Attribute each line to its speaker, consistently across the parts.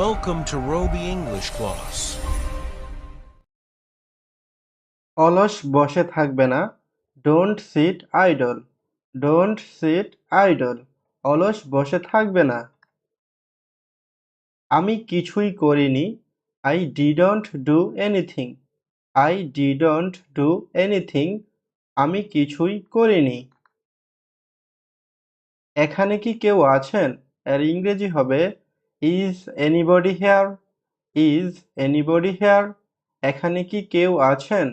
Speaker 1: Welcome to Roby English class.
Speaker 2: অলস বসে থাকবে না। Don't sit idle. Don't sit idle. অলস বসে থাকবে না। আমি কিছুই করিনি। I didn't do anything. I didn't do anything. আমি কিছুই করিনি। এখানে কি কেউ আছেন? এর ইংরেজি হবে is anybody here. Is anybody here. এখানে কি কেউ আছেন?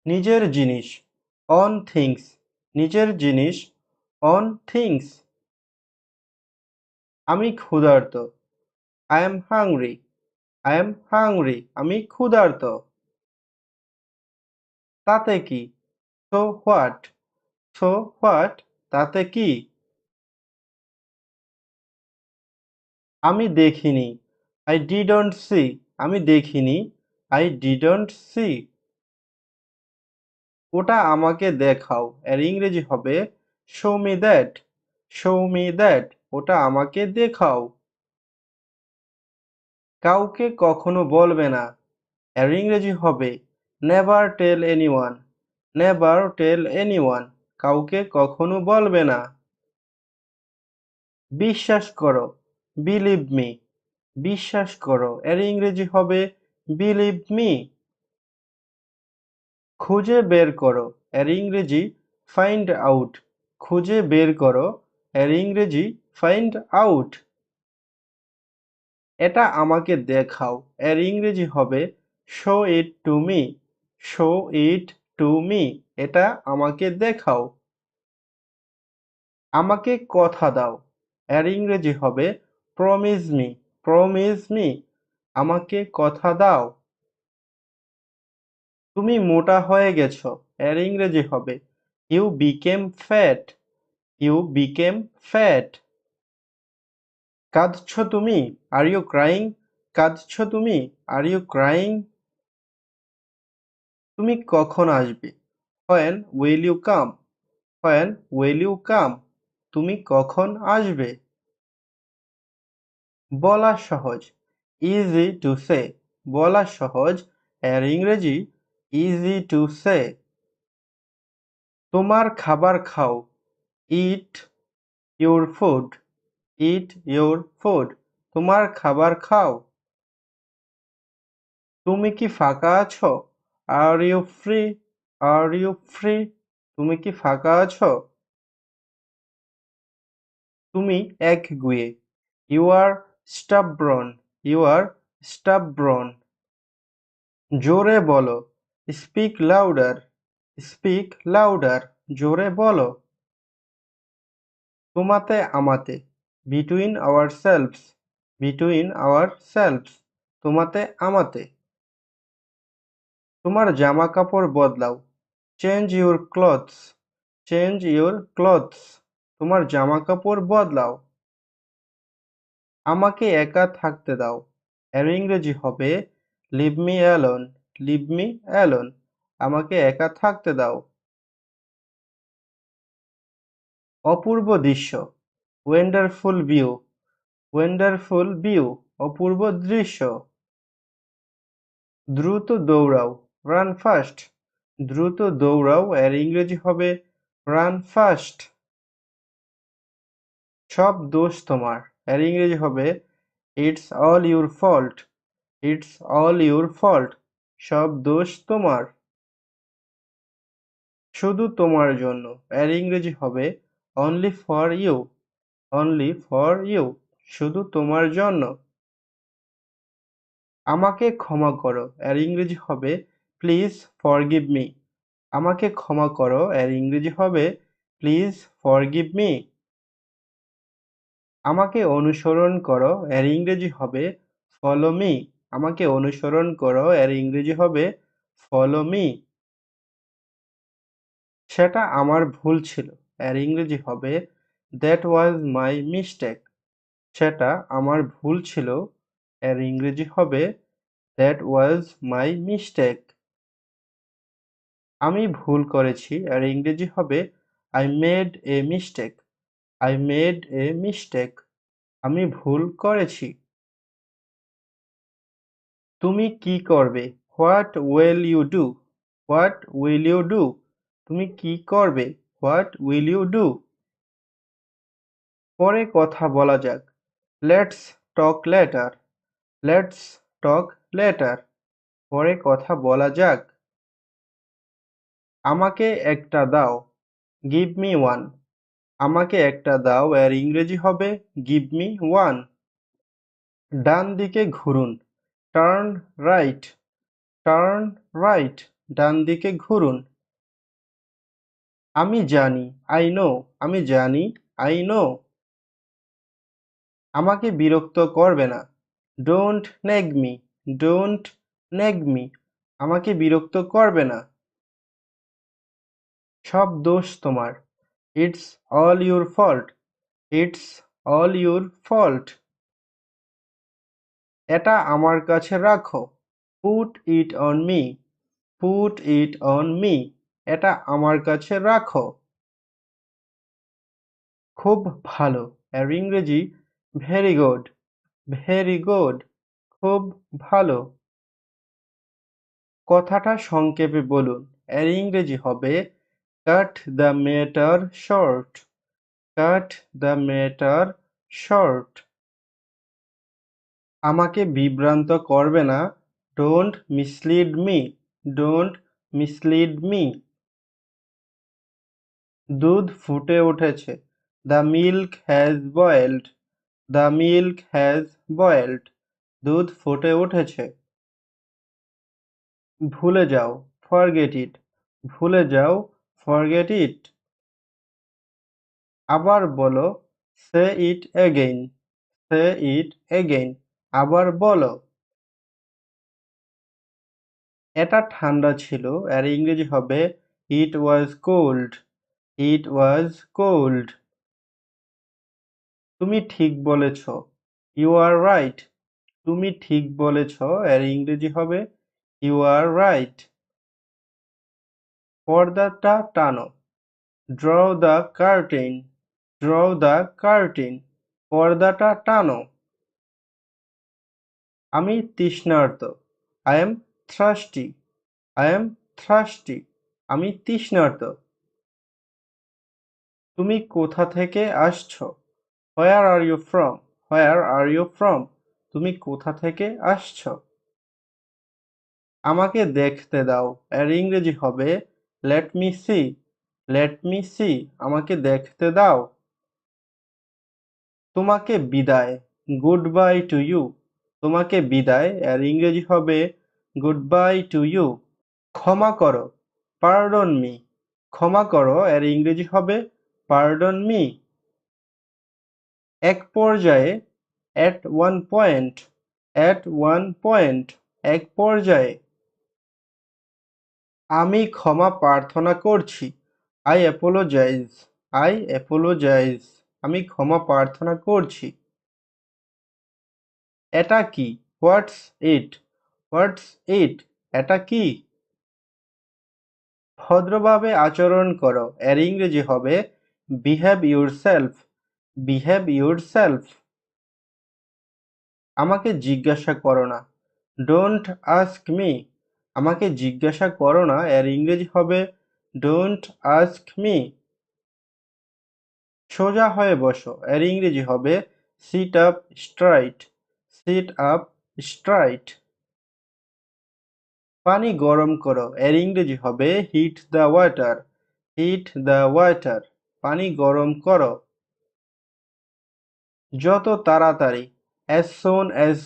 Speaker 2: নিজের জিনিস অন থিংস। নিজের জিনিস অন থিংস। আমি ক্ষুধার্ত। I am hungry. I am hungry. আমি ক্ষুধার্ত। তাতে কি? So what. So what. তাতে কি? আমি দেখিনি। I didn't see. আমি দেখিনি। I didn't see. ওটা আমাকে দেখাও। এর ইংরেজি হবে show me that. Show me that. ওটা আমাকে দেখাও। কাউকে কখনো বলবে না। এর ইংরেজি হবে never tell anyone. Never tell anyone. কাউকে কখনো বলবে না। বিশ্বাস করো। Believe me. বিশ্বাস করো। এর ইংরেজি হবে বিলিভ মি। খুঁজে বের করো। এর ইংরেজি ফাইন্ড আউট। খুঁজে বের করো। এর ইংরেজি ফাইন্ড আউট। এটা আমাকে দেখাও। এর ইংরেজি হবে show it to me. Show it to me. এটা আমাকে দেখাও। আমাকে কথা দাও। এর ইংরেজি হবে প্রমিস মি। Promise me. আমাকে কথা দাও। তুমি মোটা হয়ে গেছো। এর ইংরেজি হবে you became fat. You became fat. কাঁদছো তুমি? Are you crying? কাঁদছো তুমি? Are you crying? তুমি কখন আসবে? When will you come? When will you come? তুমি কখন আসবে? বলা সহজ easy to say। বলা সহজ। এর ইংরেজি easy to say। তোমার খাবার খাও। eat your food। eat your food। তোমার খাবার খাও। তুমি কি ফাঁকা আছো? Are you free? Are you free? তুমি কি ফাঁকা আছো? তুমি একগুঁয়ে। You are stubborn. You are stubborn. জোরে বলো। Speak louder. Speak louder. জোরে বলো। তোমাতে আমাতে। Between ourselves. Between ourselves. তোমাতে আমাতে। তোমার জামা কাপড় বদলাও। Change your clothes. Change your clothes. তোমার জামা কাপড় বদলাও। আমাকে একা থাকতে দাও। এর ইংরেজি হবে leave me alone. Leave me alone. আমাকে একা থাকতে দাও। অপূর্ব দৃশ্য ওয়ান্ডারফুল ভিউ। Wonderful view. অপূর্ব দৃশ্য। দ্রুত দৌড়াও। Run fast. দ্রুত দৌড়াও। এর ইংরেজি হবে রান ফাস্ট। সব দোষ তোমার। এর ইংরেজি হবে it's all your fault. It's all your fault. সব দোষ তোমার। শুধু তোমার জন্য। এর ইংরেজি হবে only for you. Only for you. শুধু তোমার জন্য। আমাকে ক্ষমা করো। এর ইংরেজি হবে প্লিজ ফরগিভ মি। আমাকে ক্ষমা করো। এর ইংরেজি হবে প্লিজ ফরগিভ মি। আমাকে অনুসরণ করো। এর ইংরেজি হবে ফলো মি। আমাকে অনুসরণ করো। এর ইংরেজি হবে ফলো মি। সেটা আমার ভুল ছিল। এর ইংরেজি হবে দ্যাট ওয়াজ মাই মিস্টেক। সেটা আমার ভুল ছিল। এর ইংরেজি হবে দ্যাট ওয়াজ মাই মিস্টেক। আমি ভুল করেছি। এর ইংরেজি হবে I made a mistake. I made a mistake. আমি ভুল করেছি। তুমি কি করবে? What will you do? What will you do? তুমি কি করবে? What will you do? পরে কথা বলা যাক। Let's talk later. Let's talk later. পরে কথা বলা যাক। আমাকে একটা দাও। Give me one. আমাকে একটা দাও এর ইংরেজি হবে গিভ মি ওয়ান। ডান দিকে ঘুরুন। Turn right. Turn right. ডান দিকে ঘুরুন। আমি জানি। I know. আমি জানি। I know. আমাকে বিরক্ত করবে না। Don't nag me. Don't nag me. আমাকে বিরক্ত করবে না। সব দোষ তোমার। It's all your fault. It's all your fault. এটা আমার কাছে রাখো। Put it on me. Put it on me. এটা আমার কাছে রাখো। খুব ভালো এর ইংরেজি ভেরি গুড। Very good. খুব ভালো। কথাটা সংক্ষেপে বলুন এর ইংরেজি হবে cut the matter short. Cut the matter short. আমাকে বিভ্রান্ত করবে না। Don't mislead me. Don't mislead me. দুধ ফুটে উঠেছে। The milk has boiled. The milk has boiled. দুধ ফুটে উঠেছে। ভুলে যাও। Forget it. ভুলে যাও। Forget it. আবার বলো। Say it again. Say it again. আবার বলো। এটা ঠান্ডা ছিল এর ইংরেজি হবে ইট ওয়াজ কোল্ড। ইট ওয়াজ কোল্ড। তুমি ঠিক বলেছ। You are right. তুমি ঠিক বলেছ এর ইংরেজি হবে ইউ আর রাইট। পর্দাটা টানো। Draw the curtain. Draw the curtain. পর্দাটা টানো। আমি তৃষ্ণার্ত। I am thirsty. I am thirsty. আমি তৃষ্ণার্ত। তুমি কোথা থেকে আসছো? Where are you from? Where are you from? তুমি কোথা থেকে আসছো? আমাকে দেখতে দাও এর ইংরেজি হবে let me see. Let me see. আমাকে দেখতে দাও। তোমাকে বিদায়। Goodbye to you. তোমাকে বিদায় এর ইংরেজি হবে গুড বাই টু ইউ। ক্ষমা করো। Pardon me. ক্ষমা করো এর ইংরেজি হবে পার্ডন মি। এক পর্যায়ে। At one point. At one point. এক পর্যায়ে। আমি ক্ষমা প্রার্থনা করছি। I apologise. I apologise. আমি ক্ষমা প্রার্থনা করছি। এটা কি? হোয়াটস ইট? হোয়াটস ইট? এটা কি? ভদ্রভাবে আচরণ করো এর ইংরেজি হবে বিহেভ ইউরসেলফ। Behave yourself. আমাকে জিজ্ঞাসা করো না। Don't ask me. আমাকে জিজ্ঞাসা করো না এর ইংরেজি হবে ডোন্ট আস্ক মি। সোজা হয়ে বসো এর ইংরেজি হবে sit up straight. Sit up straight. পানি গরম করো এর ইংরেজি হবে heat the water. Heat the water. পানি গরম করো। যত তাড়াতাড়ি। As soon as.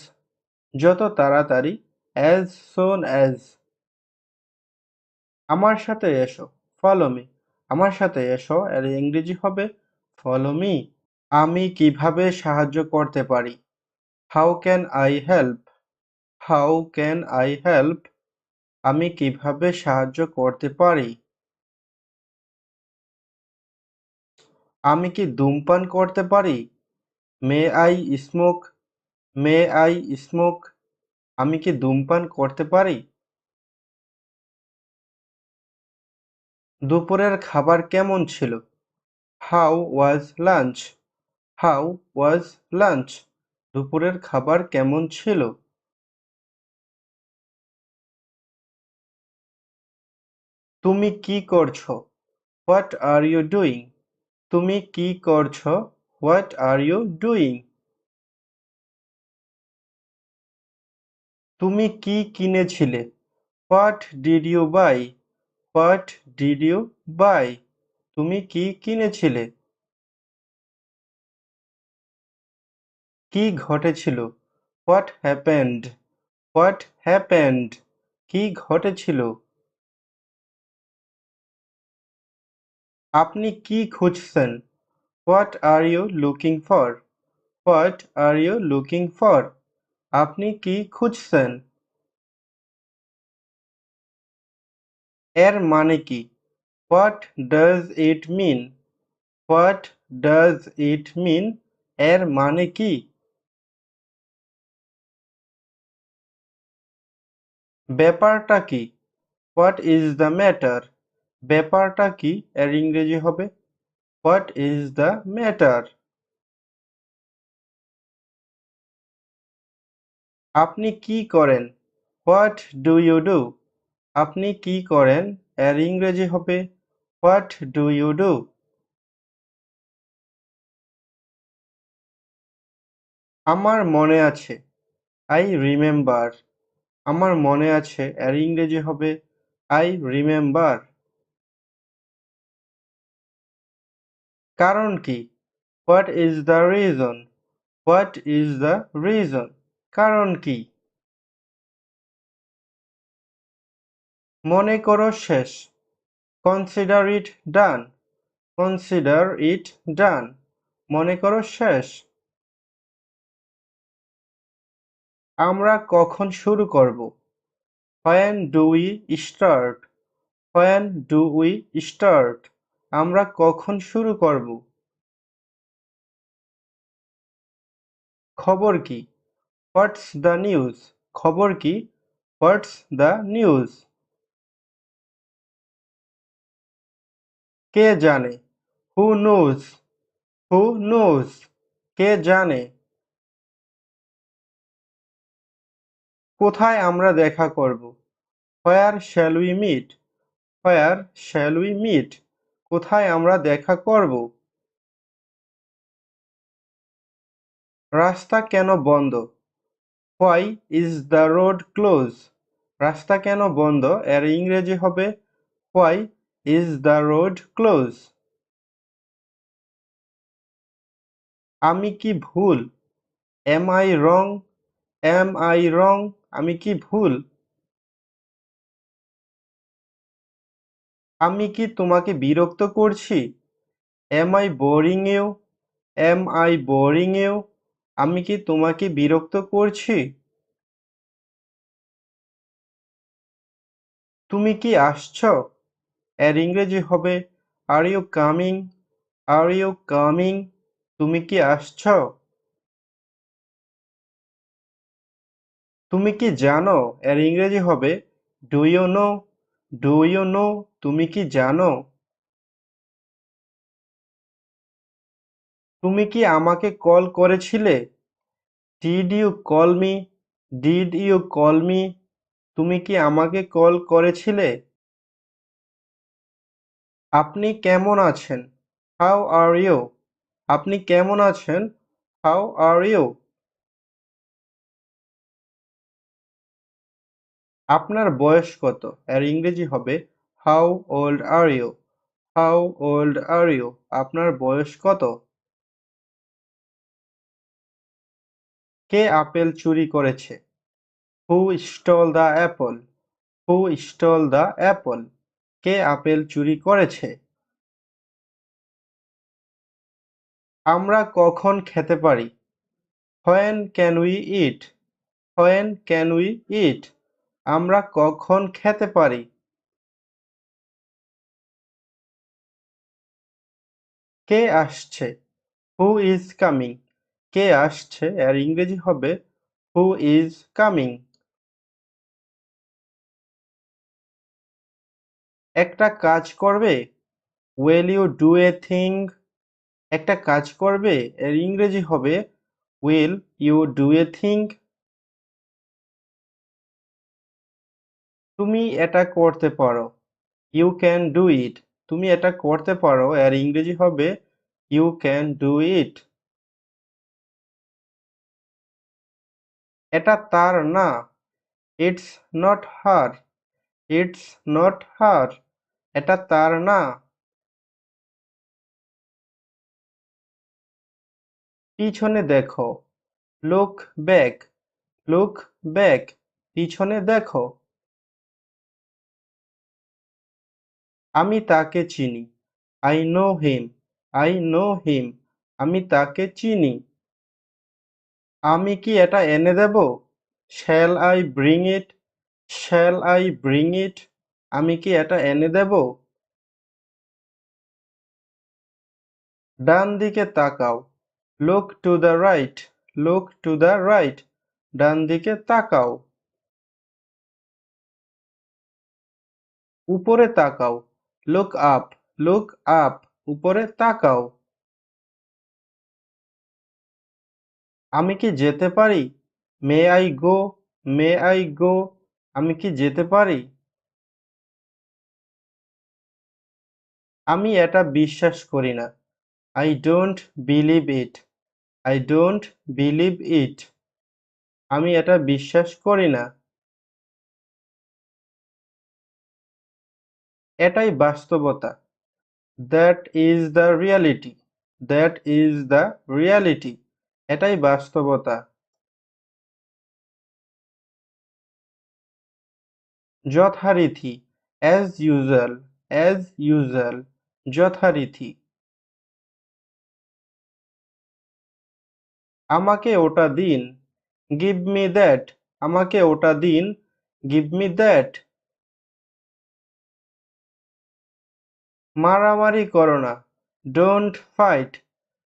Speaker 2: যত তাড়াতাড়ি। As soon as. আমার সাথে এসো। Follow me. আমার সাথে এসো এর ইংরেজি হবে ফলো মি। আমি কিভাবে সাহায্য করতে পারি? How can I help? How can I help? আমি কিভাবে সাহায্য করতে পারি? আমি কি ধূমপান করতে পারি? May I smoke? May I smoke? আমি কি ধূমপান করতে পারি? দুপুরের খাবার কেমন ছিল? How was lunch? How was lunch? দুপুরের খাবার কেমন ছিল? তুমি কি করছো? What are you doing? তুমি কি করছো? What are you doing? তুমি কি কিনেছিলে? What did you buy? What did you buy? তুমি কি কিনেছিলে? কি ঘটেছিল? What happened? What happened? কি ঘটেছিল? আপনি কি খুঁজছেন? What are you looking for? What are you looking for? আপনি কি খুঁজছেন? এর মানে কি? What does it mean? What does it mean? এর মানে কি? ব্যাপারটা কি? What is the matter? ব্যাপারটা কি? এর ইংরেজি হবে হোয়াট ইজ দ্য ম্যাটার? আপনি কি করেন? What do you do? আপনি কি করেন? এর ইংরেজি হবে হোয়াট ডু ইউ ডু? আমার মনে আছে। I remember. আমার মনে আছে এর ইংরেজি হবে আই রিমেম্বার। কারণ কি? What is the reason? What is the reason? কারণ কি? মনে করো শেষ। Consider it done. Consider it done. মনে করো শেষ। আমরা কখন শুরু করব? When do we start? When do we start? আমরা কখন শুরু করব? খবর কি? What's the news? খবর কি? What's the news? কে জানে? Who knows? Who knows? কে জানে? কোথায় আমরা দেখা করব? Where shall we meet? Where shall we meet? কোথায় আমরা দেখা করব? রাস্তা কেন বন্ধ? Why is the road closed? রাস্তা কেন বন্ধ? এর ইংরেজি হবে Why is the road closed? আমি কি ভুল? Am I wrong? Am I wrong? আমি কি ভুল? আমি কি তোমাকে বিরক্ত করছি? Am I boring you? Am I boring you? আমি কি তোমাকে বিরক্ত করছি? তুমি কি আসছো? এর ইংরেজি হবে Are you coming? Are you coming? তুমি কি আসছো? তুমি কি জানো? এর ইংরেজি হবে Do you know? Do you know? তুমি কি জানো? তুমি কি আমাকে কল করেছিলে? Did you call me? Did you call me? তুমি কি আমাকে কল করেছিলে? আপনি কেমন আছেন? How are you? আপনি কেমন আছেন? How are you? আপনার বয়স কত? এর ইংরেজি হবে How old are you? How old are you? আপনার বয়স কত? কে আপেল চুরি করেছে? Who stole the apple? Who stole the apple? K apple চুরি করেছে? আমরা কখন খেতে পারি? When can we eat? When can we eat? আমরা কখন খেতে পারি? কে আসছে? Who is coming? কে আসছে? এর ইংরেজি হবে Who is coming? একটা কাজ করবে? Will you do a thing? একটা কাজ করবে এর ইংরেজি হবে will you do a thing. তুমি এটা করতে পারো, ইউ ক্যান ডু ইট। তুমি এটা করতে পারো এর ইংরেজি হবে ইউ ক্যান ডু ইট। এটা তার না, it's not her. It's not হার। এটা তার না। পিছনে দেখো, লুক ব্যাক। Look back. পিছনে দেখো। আমি তাকে চিনি, I know him. I know him. আমি তাকে চিনি। আমি কি এটা এনে দেব? Shall I bring it? Shall I bring it? আমি কি এটা এনে দেব? ডান দিকে তাকাও, look to the right. Look to the right. ডান দিকে তাকাও। উপরে তাকাও, লুক আপ। Look up. উপরে তাকাও। আমি কি যেতে পারি? May I go? May I go? আমি কি যেতে পারি? আমি এটা বিশ্বাস করি না, I don't believe it. I don't believe it. আমি এটা বিশ্বাস করি না। এটাই বাস্তবতা। That is the reality. That is the reality. এটাই বাস্তবতা। যথারীতি, অ্যাজ ইউজুয়াল। As usual. যথারীতি। আমাকে ওটা দিন, গিভ মি দ্যাট। আমাকে ওটা দিন, গিভ মি দ্যাট। মারামারি করো না, ডোন্ট ফাইট।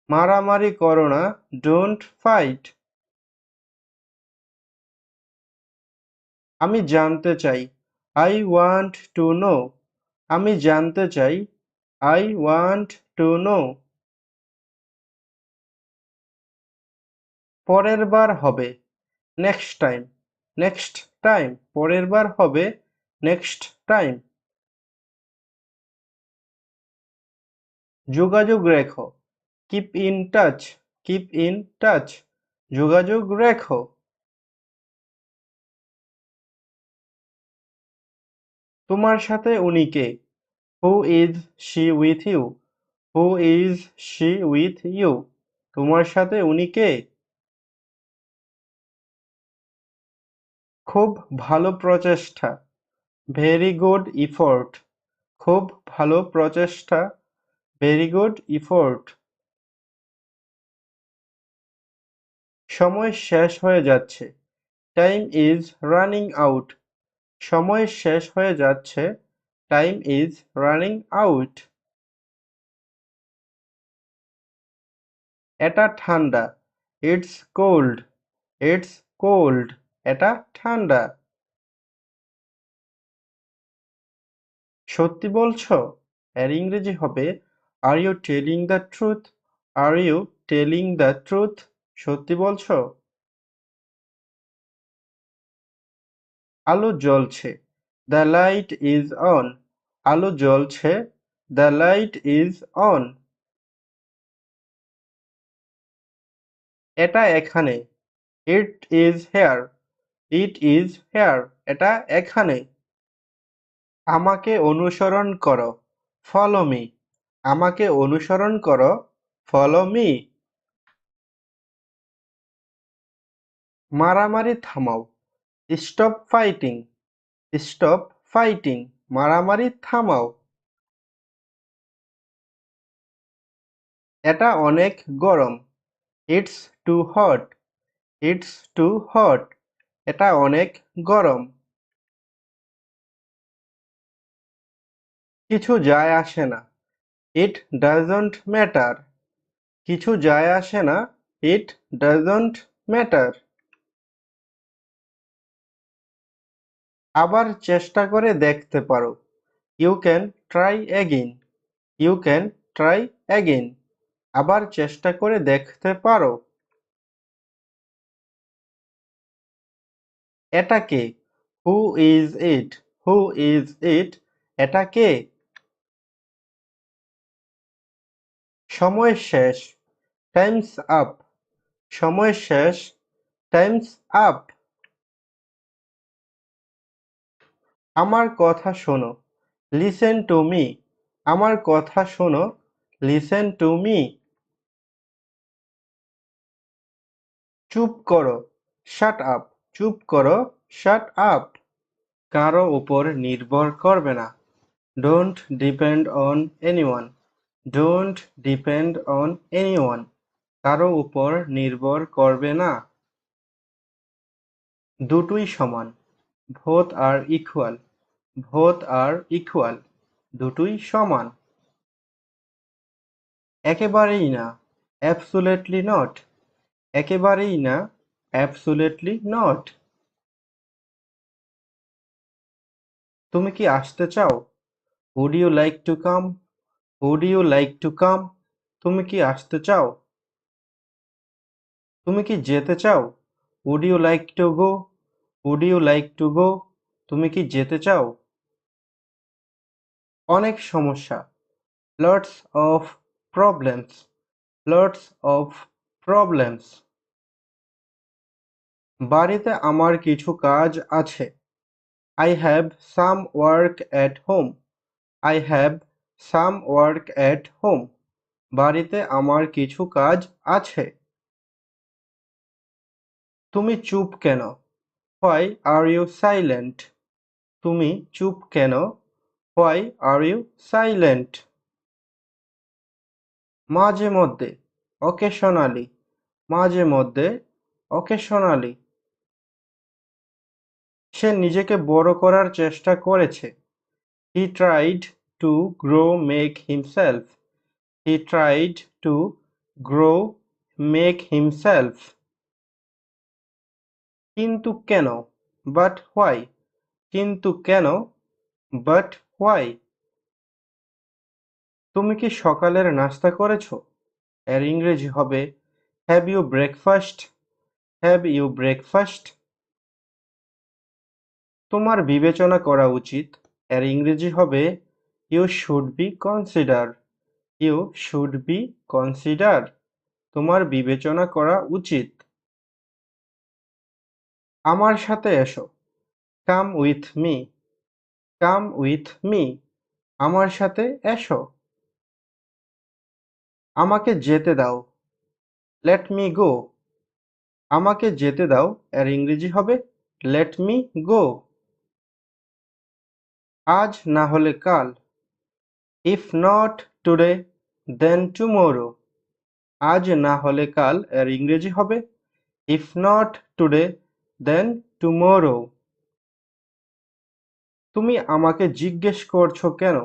Speaker 2: মারামারি করো না, ডোন্ট ফাইট। আমি জানতে চাই, আই ওয়ান্ট টু নো। আমি জানতে চাই, আই ওয়ান্ট টু নো। পরের বার হবে, নেক্সট টাইম। Next time. পরের বার হবে, নেক্সট টাইম। যোগাযোগ রেখো, keep in touch. Keep in touch. যোগাযোগ রেখো। তোমার সাথে উনি কে? Who is she with you? Who is she with you? তোমার সাথে উনি কে? খুব ভালো প্রচেষ্টা, ভেরি গুড ইফোর্ট। খুব ভালো প্রচেষ্টা, ভেরি গুড ইফোর্ট। সময় শেষ হয়ে যাচ্ছে, টাইম ইজ রানিং আউট। সময় শেষ হয়ে যাচ্ছে, টাইম ইজ রানিং আউট। এটা ঠান্ডা, ইটস কোল্ড। It's cold. এটা ঠান্ডা। সত্যি বলছো? এর ইংরেজি হবে are you telling the truth? Are you telling the truth? সত্যি বলছো? আলো জ্বলছে, দ্য লাইট ইজ অন। আলো জ্বলছে, দ্য লাইট ইজ অন। এটা এখানে, it is here. It is here. এটা এখানে। আমাকে অনুসরণ করো, ফলো মি। আমাকে অনুসরণ করো, ফলো মি। মারামারি থামাও, স্টপ ফাইটিং। Stop fighting. মারামারি থামাও। এটা অনেক গরম, it's too hot. It's too hot. এটা অনেক গরম। কিছু যায় আসে না, ইট ডাজন্ট ম্যাটার। কিছু যায় আসে না, ইট ডাজন্ট ম্যাটার। আবার চেষ্টা করে দেখতে পারো, you can try again. You can try again. আবার চেষ্টা করে দেখতে পারো। এটা কে? Who is it? Who is it? এটা কে? সময় শেষ। Times up. সময় শেষ। Times up. আমার কথা শোনো। Listen to me. আমার কথা শোনো। Listen to me. চুপ করো। Shut up. চুপ করো। Shut up. কারো উপর নির্ভর করবে না। Don't depend on anyone. Don't depend on anyone. কারো উপর নির্ভর করবে না। দুটোই সমান। both are equal. both are equal. দুটোই সমান। একেবারেই না। absolutely not. একেবারেই না। absolutely not. তুমি কি আসতে চাও? would you like to come? would you like to come? তুমি কি আসতে চাও? তুমি কি যেতে চাও? would you like to go? would you like to go? তুমি কি যেতে চাও? অনেক সমস্যা। lots of problems. lots of problems. বাড়িতে আমার কিছু কাজ আছে। I have some work at home. I have some work at home. বাড়িতে আমার কিছু কাজ আছে। তুমি চুপ কেন? Why are you silent? তুমি চুপ কেন? Why are you silent? মাঝে মধ্যে। occasionally. মাঝে মধ্যে। occasionally. সে নিজেকে বড় করার চেষ্টা করেছে। He tried to grow make himself. He tried to grow make himself. কিন্তু কেন? But why? কিন্তু কেন? But why? তুমি কি সকালের নাস্তা করেছো? এর ইংরেজি হবে Have you breakfast? Have you breakfast? তোমার বিবেচনা করা উচিত। এর ইংরেজি হবে You should be consider. You should be consider. তোমার বিবেচনা করা উচিত। আমার সাথে এসো। Come with me. Come with me. আমার সাথে এসো। আমাকে যেতে দাও। Let me go. আমাকে যেতে দাও এর ইংরেজি হবে Let me go. আজ না হলে কাল। If not today, then tomorrow. আজ না হলে কাল এর ইংরেজি হবে If not today, then tomorrow. তুমি আমাকে জিজ্ঞেস করছো কেন?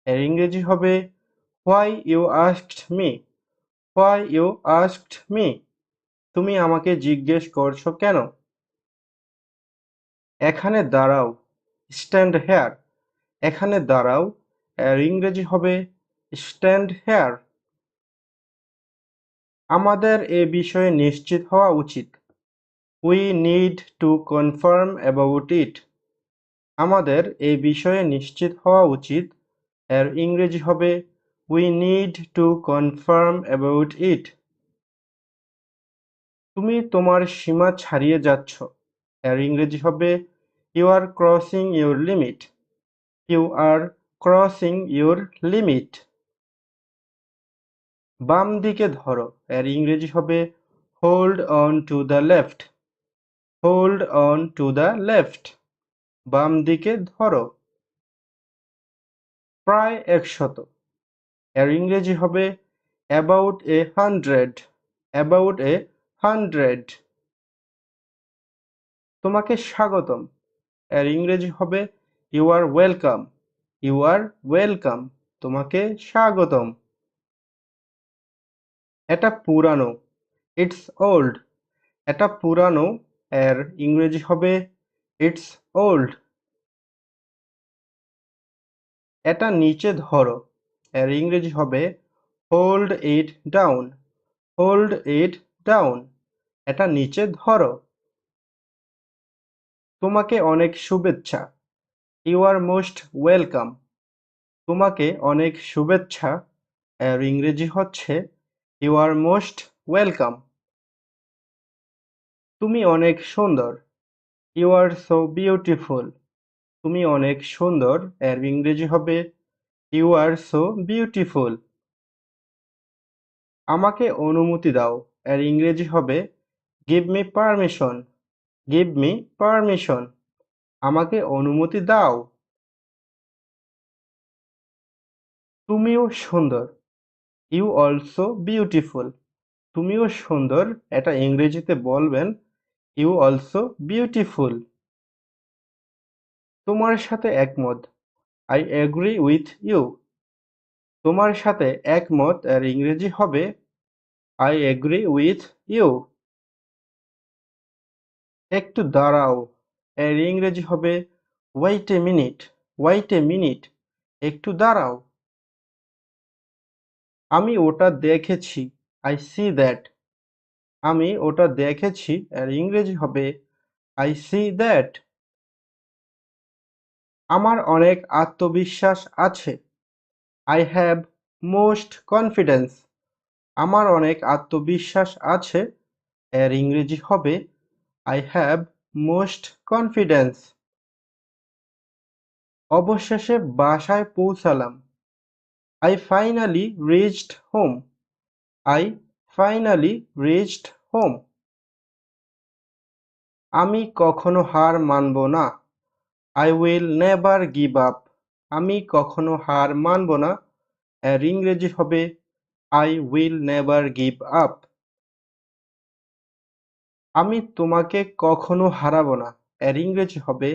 Speaker 2: এর ইংরেজি হবে Why you asked me? Why you asked me? তুমি আমাকে জিজ্ঞেস করছো কেন? এখানে দাঁড়াও। Stand here. এখানে দাঁড়াও এর ইংরেজি হবে Stand here. আমাদের এ বিষয়ে নিশ্চিত হওয়া উচিত। We need to confirm about it. আমাদের এ বিষয়ে নিশ্চিত হওয়া উচিত এর ইংরেজি হবে We need to confirm about it. তুমি তোমার সীমা ছাড়িয়ে যাচ্ছ। এর ইংরেজি হবে You are crossing your limit. You are crossing your limit. বাম দিকে ধরো এর ইংরেজি হবে Hold on to the left. Hold on to the left. বাম দিকে ধরো। প্রায় 100 এর ইংরেজি হবে About 100. About 100. তোমাকে স্বাগতম এর ইংরেজি হবে You are welcome. You are welcome. তোমাকে স্বাগতম। এটা পুরানো। It's old. এটা পুরানো এর ইংরেজি হবে It's old. এটা নিচে ধরো এর ইংরেজি হবে hold it down, hold it down, এটা নিচে ধরো। তোমাকে অনেক শুভেচ্ছা, ইউ আর মোস্ট ওয়েলকাম, তোমাকে অনেক শুভেচ্ছা, এর ইংরেজি হচ্ছে ইউ আর মোস্ট ওয়েলকাম। তুমি অনেক সুন্দর, ইউ আর সো বিউটিফুল, তুমি অনেক সুন্দর, এর ইংরেজি হবে ইউ আর সো বিউটিফুল। আমাকে অনুমতি দাও, এর ইংরেজি হবে give me permission, give me permission, আমাকে অনুমতি দাও। তুমিও সুন্দর, ইউ অলসো বিউটিফুল, তুমিও সুন্দর, এটা ইংরেজিতে বলবেন ইউ অলসো বিউটিফুল। তোমার সাথে একমত, আই এগ্রি উইথ ইউ, তোমার সাথে একমত, এর ইংরেজি হবে আই এগ্রি উইথ ইউ। একটু দাঁড়াও, এর ইংরেজি হবে wait a minute, wait a minute, একটু দাঁড়াও। আমি ওটা দেখেছি, আই সি দ্যাট, আমি ওটা দেখেছি, এর ইংরেজি হবে আই সি দ্যাট। আমার অনেক আত্মবিশ্বাস আছে, আই হ্যাভ মোস্ট কনফিডেন্স, আমার অনেক আত্মবিশ্বাস আছে, এর ইংরেজি হবে আই হ্যাভ মোস্ট কনফিডেন্স। অবশেষে বাসায় পৌঁছালাম, I finally reached home, I finally reached home. আমি কখনো হার মানব না, I will never give up, আমি কখনো হার মানব না, এর ইংরেজি হবে I will never give up. আমি তোমাকে কখনো হারাবো না, এর ইংরেজি হবে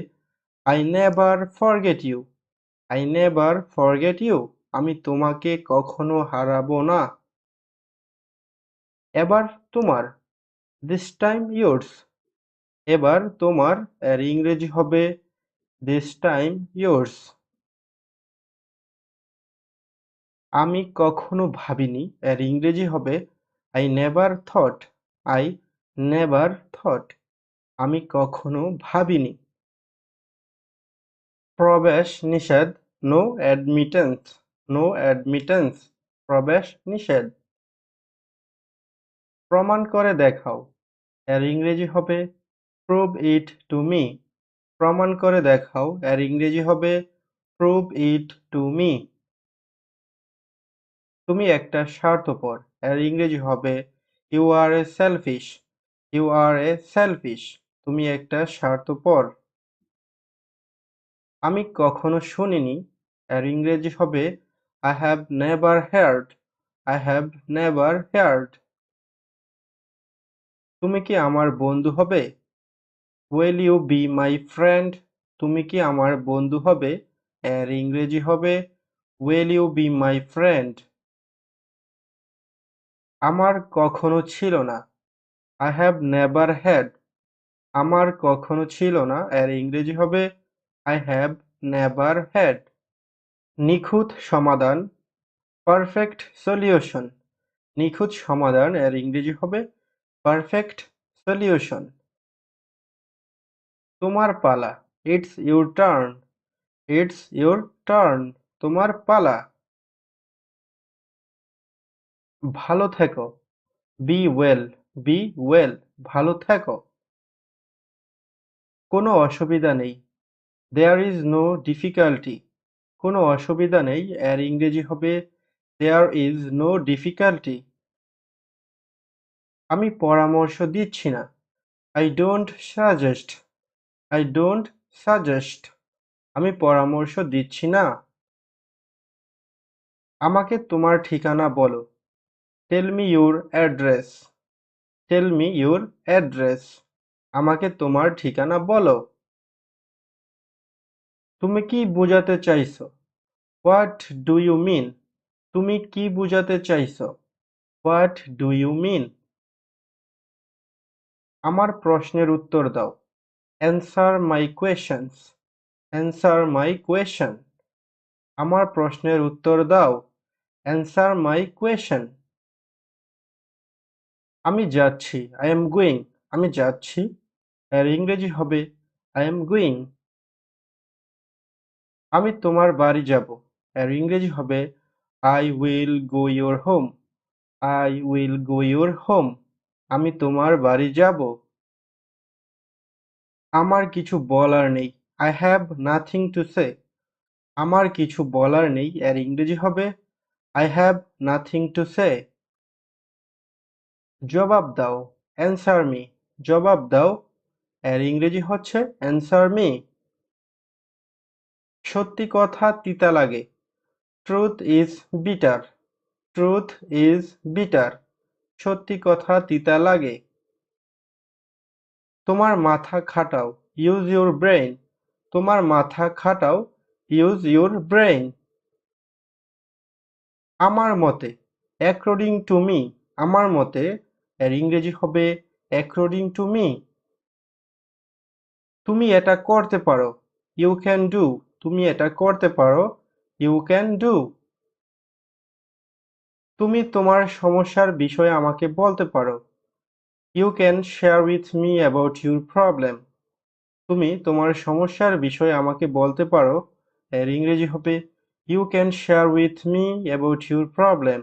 Speaker 2: I never forget you, I never forget you, আমি তোমাকে কখনো হারাবো না। এবার তোমার, দিস টাইম ইয়োর্স, এবার তোমার, এর ইংরেজি হবে দিস টাইম ইয়োর্স। আমি কখনো ভাবিনি, এর ইংরেজি হবে I never thought, I never thought, আমি কখনো ভাবিনি। প্রবেশ নিষেধ, নো অ্যাডমিটেন্স, নো অ্যাডমিটেন্স, প্রবেশ নিষেধ। প্রমাণ করে দেখাও, এর ইংরেজি হবে প্রুভ ইট টু মি, প্রমাণ করে দেখাও, এর ইংরেজি হবে প্রুভ ইট টু মি। তুমি একটা স্বার্থপর, এর ইংরেজি হবে you are a selfish, you are a selfish, তুমি একটা স্বার্থপর। আমি কখনো শুনিনি, এর ইংরেজি হবে I have never heard, I have never heard. তুমি কি আমার বন্ধু হবে, will you be my friend, তুমি কি আমার বন্ধু হবে, এর ইংরেজি হবে will you be my friend. আমার কখনো ছিল না, আই হ্যাভ নেভার হ্যাড, আমার কখনো ছিল না, এর ইংরেজি হবে আই হ্যাভ নেভার হ্যাড। নিখুঁত সমাধান, পারফেক্ট সলিউশন, নিখুঁত সমাধান, এর ইংরেজি হবে পারফেক্ট সলিউশন। তোমার পালা, it's your turn, it's your turn, তোমার পালা। ভালো থেকো, বি ওয়েল, বি ওয়েল, ভালো থেকো। কোনো অসুবিধা নেই, দেয়ার ইজ নো ডিফিকাল্টি, কোনো অসুবিধা নেই, এর ইংরেজি হবে দেয়ার ইজ নো ডিফিকাল্টি। আমি পরামর্শ দিচ্ছি না, I don't suggest, I don't suggest, আমি পরামর্শ দিচ্ছি না। আমাকে তোমার ঠিকানা বলো, tell me your address, tell me your address, আমাকে তোমার ঠিকানা বলো। তুমি কি বোঝাতে চাইছো, হোয়াট ডু ইউ মিন, তুমি কি বোঝাতে চাইছো, হোয়াট ডু ইউ মিন। আমার প্রশ্নের উত্তর দাও, answer my questions, answer my question, আমার প্রশ্নের উত্তর দাও, অ্যান্সার মাই কোয়েশ্চেন। আমি যাচ্ছি, আই এম গোয়িং। আমি যাচ্ছি, এর ইংরেজি হবে আই এম গোয়িং। আমি তোমার বাড়ি যাব, এর ইংরেজি হবে I will go your home. I will go your home. আমি তোমার বাড়ি যাব। আমার কিছু বলার নেই, I have nothing to say. আমার কিছু বলার নেই, এর ইংরেজি হবে I have nothing to say. জবাব দাও, অ্যান্সার মি। জবাব দাও, এর ইংরেজি হচ্ছে অ্যান্সার মি। সত্যি কথা তিতা লাগে, truth is bitter. Truth is bitter. সত্যি কথা তিতা লাগে। তোমার মাথা খাটাও, ইউজ ইউর ব্রেইন। তোমার মাথা খাটাও, ইউজ ইউর ব্রেইন। আমার মতে, অ্যাকর্ডিং টু মি। আমার মতে, এর ইংরেজি হবে অ্যাকর্ডিং টু মি। তুমি এটা করতে পারো, ইউ ক্যান ডু। তুমি এটা করতে পারো, ইউ ক্যান ডু। তুমি তোমার সমস্যার বিষয়ে আমাকে বলতে পারো, you can share with me about your problem. তুমি তোমার সমস্যার বিষয়ে আমাকে বলতে পারো, এর ইংরেজি হবে you can share with me about your problem.